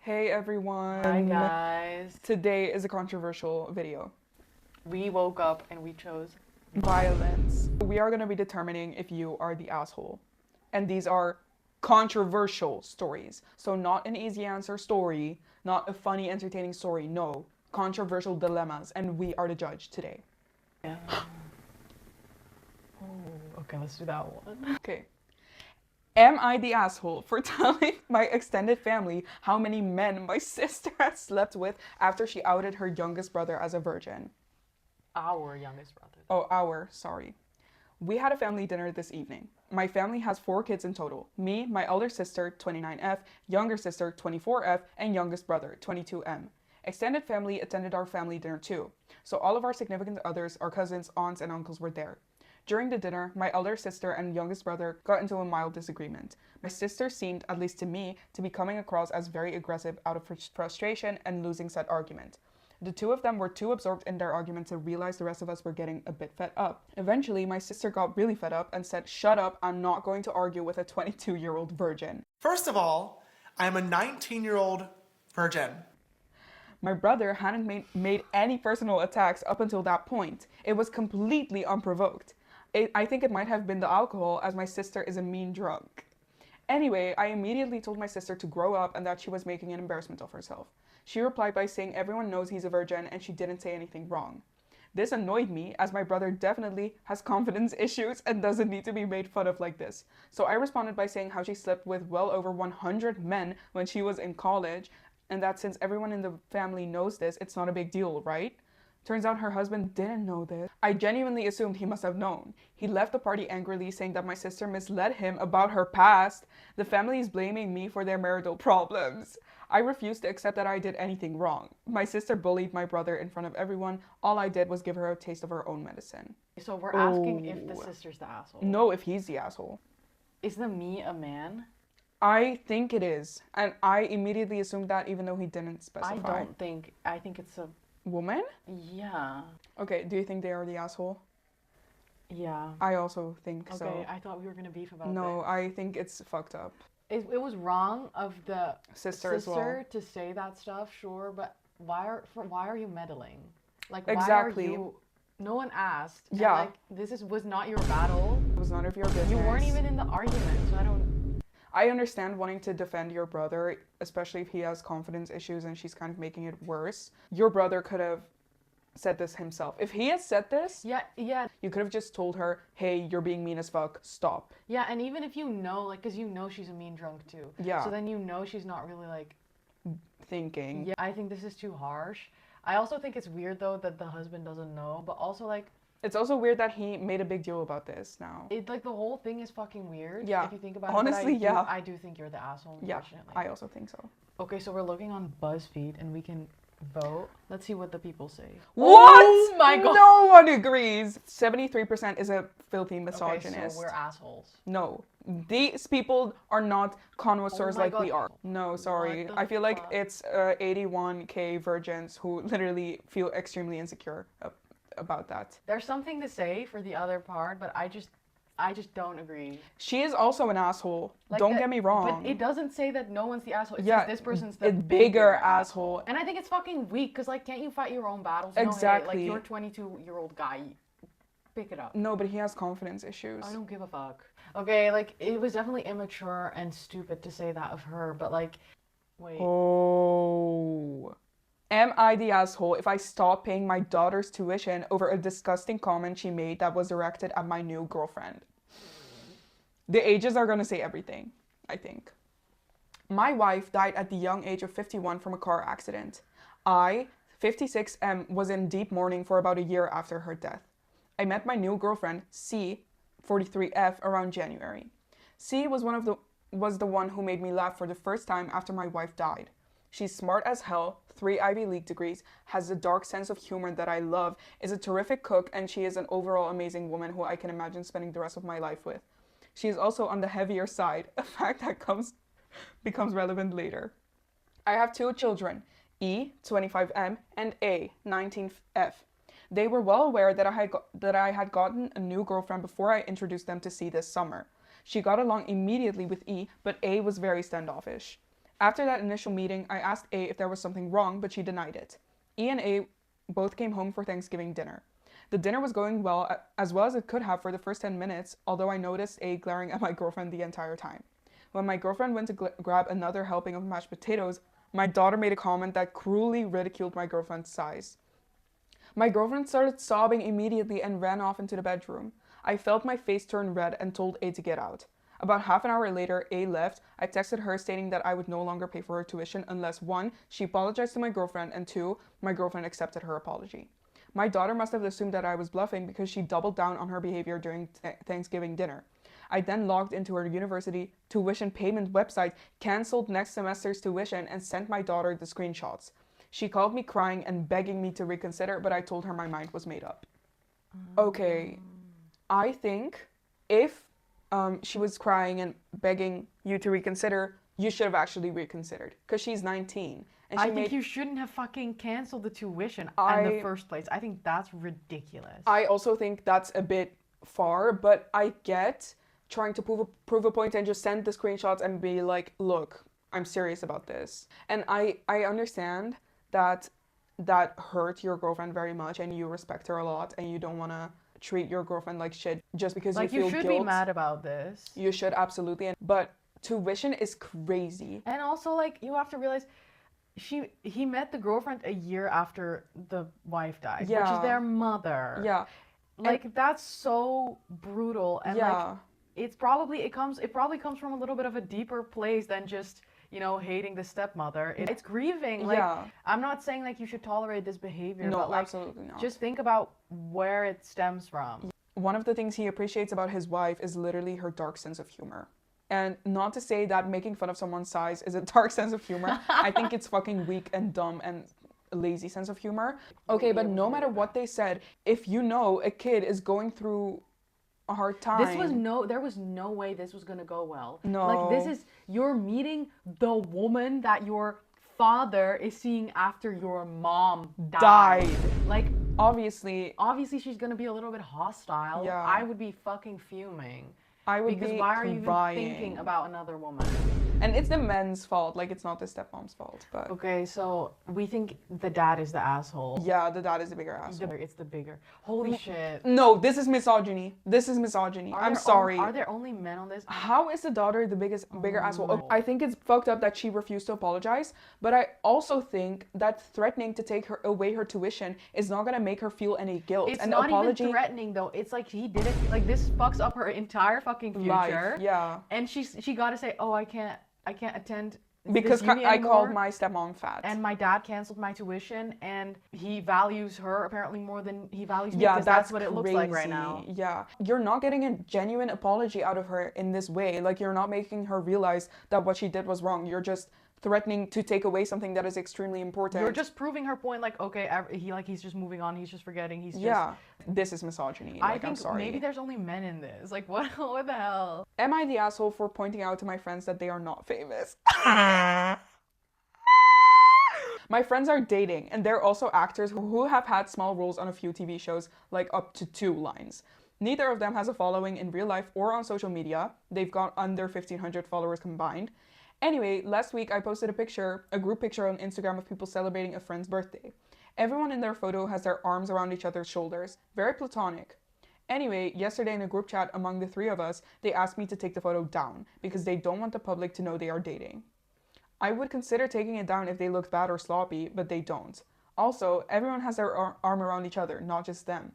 Hey everyone. Hi guys. Today is a controversial video. We woke up and we chose Violence. We are going to be determining if you are the asshole. And these are controversial stories. So not an easy answer story, not a funny, entertaining story. No, controversial dilemmas. And we are the judge today. Yeah. Oh, okay, let's do that one. Okay. Am I the asshole for telling my extended family how many men my sister has slept with after she outed her youngest brother as a virgin? Our youngest brother. Oh, sorry. We had a family dinner this evening. My family has 4 kids in total. Me, my elder sister, 29F, younger sister, 24F, and youngest brother, 22M. Extended family attended our family dinner too. So all of our significant others, our cousins, aunts, and uncles were there. During the dinner, my elder sister and youngest brother got into a mild disagreement. My sister seemed, at least to me, to be coming across as very aggressive out of frustration and losing said argument. The two of them were too absorbed in their argument to realize the rest of us were getting a bit fed up. Eventually, my sister got really fed up and said, "Shut up, I'm not going to argue with a 22-year-old virgin." First of all, I'm a 19-year-old virgin. My brother hadn't made any personal attacks up until that point. It was completely unprovoked. I think it might have been the alcohol, as my sister is a mean drunk. Anyway, I immediately told my sister to grow up and that she was making an embarrassment of herself. She replied by saying everyone knows he's a virgin and she didn't say anything wrong. This annoyed me, as my brother definitely has confidence issues and doesn't need to be made fun of like this. So I responded by saying how she slept with well over 100 men when she was in college, and that since everyone in the family knows this, it's not a big deal, right? Turns out her husband didn't know this. I genuinely assumed he must have known. He left the party angrily, saying that my sister misled him about her past. The family is blaming me for their marital problems. I refused to accept that I did anything wrong. My sister bullied my brother in front of everyone. All I did was give her a taste of her own medicine. So we're asking if the sister's the asshole. No, if he's the asshole. Is the me a man? I think it is. And I immediately assumed that even though he didn't specify. I think it's a woman? Yeah. Okay, do you think they are the asshole? Yeah. I also think so. Okay, I thought we were gonna beef about No, this. I think it's fucked up. It was wrong of the Sister as well. to say that stuff, sure, but why are you meddling? Like, Exactly. why are you? No one asked. Yeah. And, like, was not your battle. It was none of your business. You weren't even in the argument, so I understand wanting to defend your brother, especially if he has confidence issues and she's kind of making it worse. Your brother could have said this himself. If he had said this, Yeah. you could have just told her, "Hey, you're being mean as fuck. Stop." Yeah, and even if you know, like, because you know she's a mean drunk too. Yeah. So then you know she's not really, like... Thinking. Yeah, I think this is too harsh. I also think it's weird, though, that the husband doesn't know, but also, like... It's also weird that he made a big deal about this now. Like, the whole thing is fucking weird. Yeah. If you think about Honestly, it. yeah. I do think you're the asshole, Yeah, unfortunately. I also think so. Okay, so we're looking on BuzzFeed, and we can vote. Let's see what the people say. What? Oh my god! No one agrees. 73% is a filthy misogynist. Okay, so we're assholes. No, these people are not connoisseurs Oh my like we God. are. No, sorry. What the I feel like fuck? it's 81K virgins who literally feel extremely insecure about that. There's something to say for the other part, but I just don't agree. She is also an asshole. Like Don't that- get me wrong. But it doesn't say that no one's the asshole. It Yeah, says this person's the a bigger asshole. And I think it's fucking weak, because, like, can't you fight your own battles? Exactly. No, hey, like, you're a 22-year-old guy. Pick it up. No, but he has confidence issues. I don't give a fuck. Okay, like, it was definitely immature and stupid to say that of her, but, like, wait. Oh. Am I the asshole if I stop paying my daughter's tuition over a disgusting comment she made that was directed at my new girlfriend? The ages are gonna say everything, I think. My wife died at the young age of 51 from a car accident. I, 56M, was in deep mourning for about a year after her death. I met my new girlfriend, C, 43F, around January. C was the one who made me laugh for the first time after my wife died. She's smart as hell, 3 Ivy League degrees, has a dark sense of humor that I love, is a terrific cook, and she is an overall amazing woman who I can imagine spending the rest of my life with. She is also on the heavier side, a fact that becomes relevant later. I have 2 children, E, 25M, and A, 19F. They were well aware that I had gotten a new girlfriend before I introduced them to C this summer. She got along immediately with E, but A was very standoffish. After that initial meeting, I asked A if there was something wrong, but she denied it. E and A both came home for Thanksgiving dinner. The dinner was going as well as it could have for the first 10 minutes, although I noticed A glaring at my girlfriend the entire time. When my girlfriend went to grab another helping of mashed potatoes, my daughter made a comment that cruelly ridiculed my girlfriend's size. My girlfriend started sobbing immediately and ran off into the bedroom. I felt my face turn red and told A to get out. About half an hour later, A left. I texted her stating that I would no longer pay for her tuition unless 1, she apologized to my girlfriend, and 2, my girlfriend accepted her apology. My daughter must have assumed that I was bluffing because she doubled down on her behavior during Thanksgiving dinner. I then logged into her university tuition payment website, canceled next semester's tuition, and sent my daughter the screenshots. She called me crying and begging me to reconsider, but I told her my mind was made up. Okay, I think if she was crying and begging you to reconsider, you should have actually reconsidered because she's 19. And I think you shouldn't have fucking canceled the tuition in the first place. I think that's ridiculous. I also think that's a bit far, but I get trying to prove a point and just send the screenshots and be like, look, I'm serious about this. And I understand that hurt your girlfriend very much and you respect her a lot and you don't want to treat your girlfriend like shit just because you feel guilt. You should be mad about this. You should, absolutely. But tuition is crazy. And also, like, you have to realize he met the girlfriend a year after the wife died, which is their mother. Yeah. Like, that's so brutal. And like, it probably comes from a little bit of a deeper place than just, you know, hating the stepmother. It's grieving. Like, I'm not saying like you should tolerate this behavior, but like, absolutely not. Just think about where it stems from. One of the things he appreciates about his wife is literally her dark sense of humor. And not to say that making fun of someone's size is a dark sense of humor. I think it's fucking weak and dumb and a lazy sense of humor. Okay, but no matter what they said, if you know a kid is going through a hard time. There was no way this was gonna go well. No. Like, you're meeting the woman that your father is seeing after your mom died. Like, obviously she's gonna be a little bit hostile. Yeah. I would be fucking fuming. I would because be why are you crying. even thinking about another woman? And it's the men's fault, like it's not the stepmom's fault. But okay, so we think the dad is the asshole. Yeah, the dad is the bigger asshole. It's the bigger. Holy shit. No, this is misogyny. I'm sorry. Are there only men on this? How is the daughter the bigger asshole? I think it's fucked up that she refused to apologize, but I also think that threatening to take away her tuition is not gonna make her feel any guilt. It's and not apology, even threatening though. It's like he did it. Like, this fucks up her entire fucking future. life. Yeah. And she got to say, oh, I can't attend because this uni I anymore. called my stepmom fat. And my dad canceled my tuition, and he values her apparently more than he values me. Yeah, that's what it looks like right now. Yeah. You're not getting a genuine apology out of her in this way. Like, you're not making her realize that what she did was wrong. You're just threatening to take away something that is extremely important. You're just proving her point, like, okay, he's just moving on, he's just forgetting, he's just... Yeah, this is misogyny. I think I'm sorry. maybe there's only men in this. Like, what the hell? Am I the asshole for pointing out to my friends that they are not famous? My friends are dating, and they're also actors who have had small roles on a few TV shows, like up to 2 lines. Neither of them has a following in real life or on social media. They've got under 1,500 followers combined. Anyway, last week I posted a group picture on Instagram of people celebrating a friend's birthday. Everyone in their photo has their arms around each other's shoulders. Very platonic. Anyway, yesterday in a group chat among the 3 of us, they asked me to take the photo down because they don't want the public to know they are dating. I would consider taking it down if they looked bad or sloppy, but they don't. Also, everyone has their arm around each other, not just them.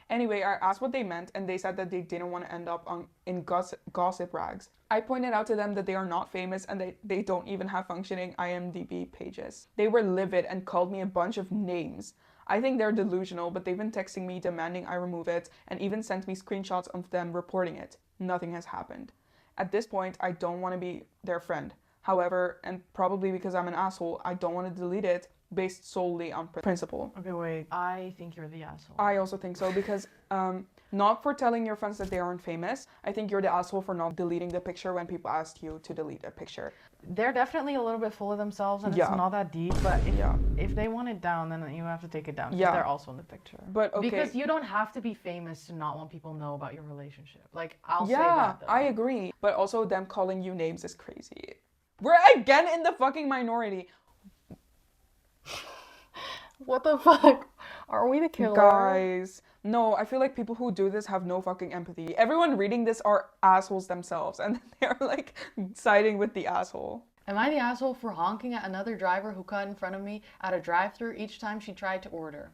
Anyway, I asked what they meant, and they said that they didn't want to end up in gossip rags. I pointed out to them that they are not famous and they don't even have functioning IMDb pages. They were livid and called me a bunch of names. I think they're delusional, but they've been texting me demanding I remove it and even sent me screenshots of them reporting it. Nothing has happened. At this point, I don't want to be their friend. However, and probably because I'm an asshole, I don't want to delete it based solely on principle. Okay, wait. I think you're the asshole. I also think so because not for telling your friends that they aren't famous. I think you're the asshole for not deleting the picture when people ask you to delete a picture. They're definitely a little bit full of themselves and it's not that deep, but if they want it down, then you have to take it down because they're also in the picture. But okay. Because you don't have to be famous to not want people to know about your relationship. Like, I'll say that though. I agree. But also them calling you names is crazy. We're again in the fucking minority. What the fuck? Are we the killer? Guys, no, I feel like people who do this have no fucking empathy. Everyone reading this are assholes themselves, and they're like siding with the asshole. Am I the asshole for honking at another driver who cut in front of me at a drive-thru each time she tried to order?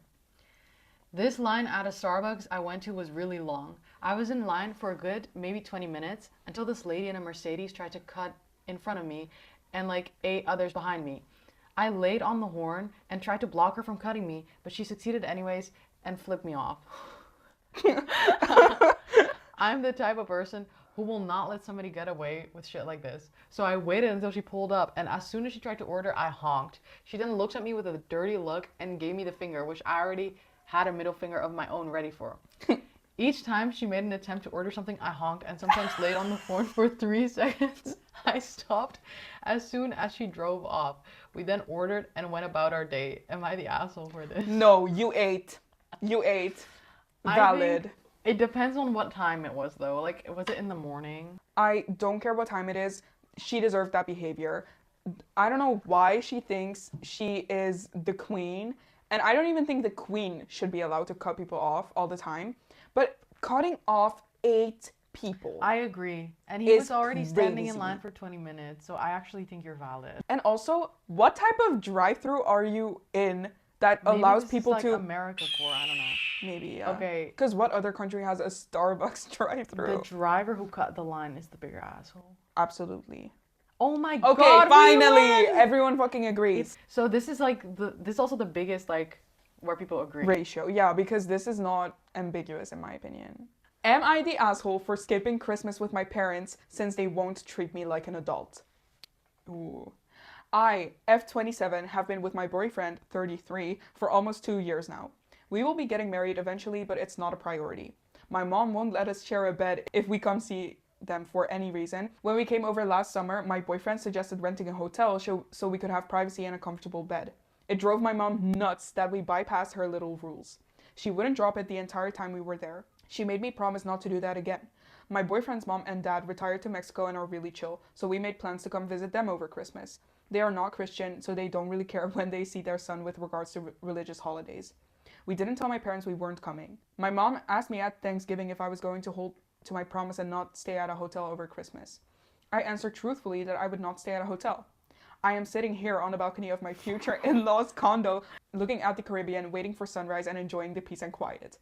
This line at a Starbucks I went to was really long. I was in line for a good maybe 20 minutes until this lady in a Mercedes tried to cut in front of me and like 8 others behind me. I laid on the horn and tried to block her from cutting me, but she succeeded anyways and flipped me off. I'm the type of person who will not let somebody get away with shit like this. So I waited until she pulled up, and as soon as she tried to order, I honked. She then looked at me with a dirty look and gave me the finger, which I already had a middle finger of my own ready for. Each time she made an attempt to order something, I honked and sometimes laid on the horn for 3 seconds. I stopped as soon as she drove off. We then ordered and went about our day. Am I the asshole for this? No, you ate. You ate. Valid. It depends on what time it was, though. Like, was it in the morning? I don't care what time it is. She deserved that behavior. I don't know why she thinks she is the queen. And I don't even think the queen should be allowed to cut people off all the time. But cutting off 8 people. I agree. And he was already standing in line for 20 minutes. So I actually think you're valid. And also, what type of drive-thru are you in that Maybe allows this people is to... like America Core, I don't know. Maybe, yeah. Okay. Because what other country has a Starbucks drive-thru? The driver who cut the line is the bigger asshole. Absolutely. Oh my okay, god. Okay, finally! Everyone fucking agrees. So this is like, this is also the biggest, like, where people agree. Ratio, yeah, because this is not ambiguous in my opinion. Am I the asshole for skipping Christmas with my parents since they won't treat me like an adult? Ooh. I, F27, have been with my boyfriend, 33, for almost 2 years now. We will be getting married eventually, but it's not a priority. My mom won't let us share a bed if we come see them for any reason. When we came over last summer, my boyfriend suggested renting a hotel so we could have privacy and a comfortable bed. It drove my mom nuts that we bypassed her little rules. She wouldn't drop it the entire time we were there. She made me promise not to do that again. My boyfriend's mom and dad retired to Mexico and are really chill, so we made plans to come visit them over Christmas. They are not Christian, so they don't really care when they see their son with regards to religious holidays. We didn't tell my parents we weren't coming. My mom asked me at Thanksgiving if I was going to hold to my promise and not stay at a hotel over Christmas. I answered truthfully that I would not stay at a hotel. I am sitting here on the balcony of my future in-laws condo, looking at the Caribbean, waiting for sunrise and enjoying the peace and quiet.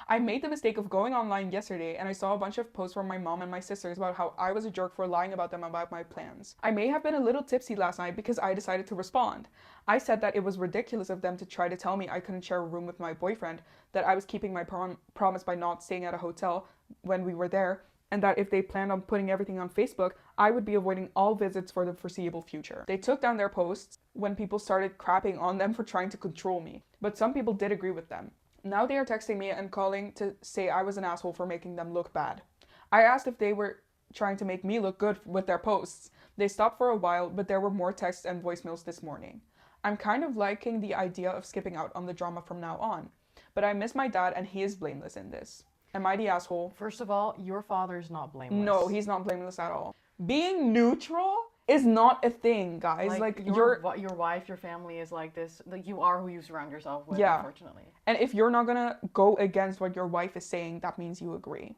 I made the mistake of going online yesterday and I saw a bunch of posts from my mom and my sisters about how I was a jerk for lying about them about my plans. I may have been a little tipsy last night because I decided to respond. I said that it was ridiculous of them to try to tell me I couldn't share a room with my boyfriend, that I was keeping my promise by not staying at a hotel when we were there, and that if they planned on putting everything on Facebook, I would be avoiding all visits for the foreseeable future. They took down their posts when people started crapping on them for trying to control me, but some people did agree with them. Now they are texting me and calling to say I was an asshole for making them look bad. I asked if they were trying to make me look good with their posts. They stopped for a while, but there were more texts and voicemails this morning. I'm kind of liking the idea of skipping out on the drama from now on, but I miss my dad and he is blameless in this. Am I the asshole? First of all, your father is not blameless. No, he's not blameless at all. Being neutral is not a thing, guys. Like your wife, your family is like this. Like, you are who you surround yourself with, unfortunately. And if you're not gonna go against what your wife is saying, that means you agree.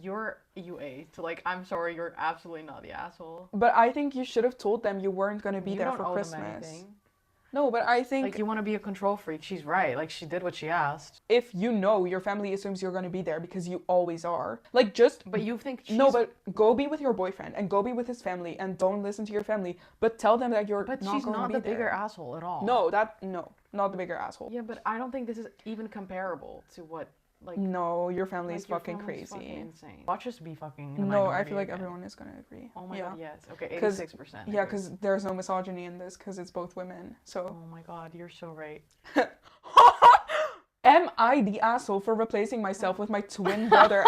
You're UA. So, like, I'm sorry, you're absolutely not the asshole. But I think you should have told them you weren't gonna be there for Christmas. Them anything. No, but I think... Like, you want to be a control freak. She's right. Like, she did what she asked. If you know, your family assumes you're going to be there because you always are. Like, just... But you think she's... No, but go be with your boyfriend and go be with his family and don't listen to your family. But tell them that you're not going to be there. But she's not the bigger asshole at all. No, not the bigger asshole. Yeah, but I don't think this is even comparable to what... Like, no, your family is your fucking family's crazy. fucking insane. Watch us be fucking No, I feel like everyone is gonna agree. Oh my god, yes. Okay, 86%. Yeah, because there's no misogyny in this, because it's both women. So. Oh my god, you're so right. Am I the asshole for replacing myself with my twin brother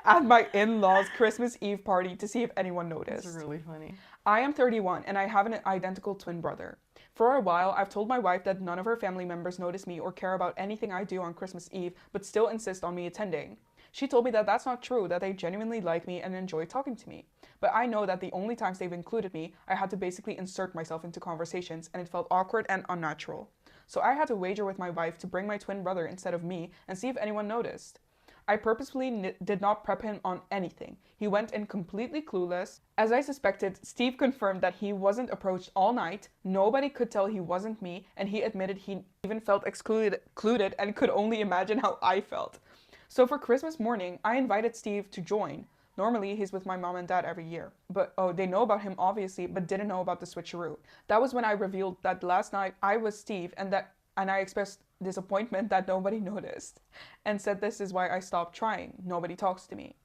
at my in-laws' Christmas Eve party to see if anyone noticed? It's really funny. I am 31 and I have an identical twin brother. For a while, I've told my wife that none of her family members notice me or care about anything I do on Christmas Eve, but still insist on me attending. She told me that that's not true, that they genuinely like me and enjoy talking to me. But I know that the only times they've included me, I had to basically insert myself into conversations, and it felt awkward and unnatural. So I had to wager with my wife to bring my twin brother instead of me and see if anyone noticed. I purposefully did not prep him on anything. He went in completely clueless. As I suspected, Steve confirmed that he wasn't approached all night, nobody could tell he wasn't me, and he admitted he even felt excluded and could only imagine how I felt. So for Christmas morning, I invited Steve to join. Normally, he's with my mom and dad every year. But, they know about him obviously, but didn't know about the switcheroo. That was when I revealed that last night I was Steve and I expressed disappointment that nobody noticed and said this is why I stopped trying. Nobody talks to me.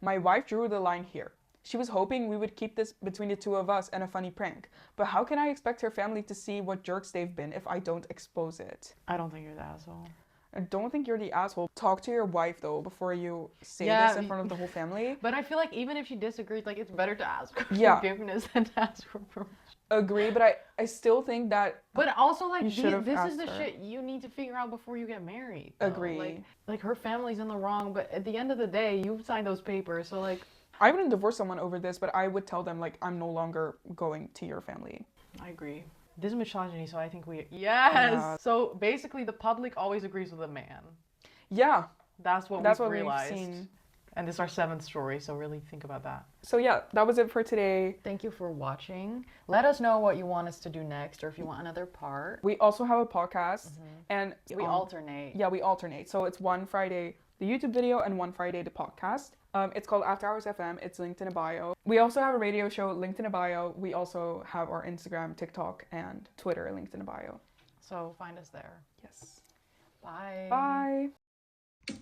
My wife drew the line here. She was hoping we would keep this between the two of us and a funny prank. But how can I expect her family to see what jerks they've been if I don't expose it? I don't think you're the asshole. I don't think you're the asshole. Talk to your wife though before you say this in front of the whole family. But I feel like even if she disagrees, like it's better to ask for forgiveness than to ask for permission. Agree, but I still think that. But also, like, this is the her. shit you need to figure out before you get married. Though. Agree. Like her family's in the wrong, but at the end of the day, you've signed those papers, so like. I wouldn't divorce someone over this, but I would tell them like I'm no longer going to your family. I agree. This is misogyny, so I think we. Yes. Yeah. So basically, the public always agrees with a man. Yeah. That's what we've realized. We've seen. And this is our 7th story, so really think about that. So yeah, that was it for today. Thank you for watching. Let us know what you want us to do next, or if you want another part. We also have a podcast, and we alternate. Yeah, we alternate. So it's one Friday the YouTube video and one Friday the podcast. It's called After Hours FM. It's linked in a bio. We also have a radio show linked in a bio. We also have our Instagram, TikTok, and Twitter linked in a bio. So find us there. Yes. Bye. Bye.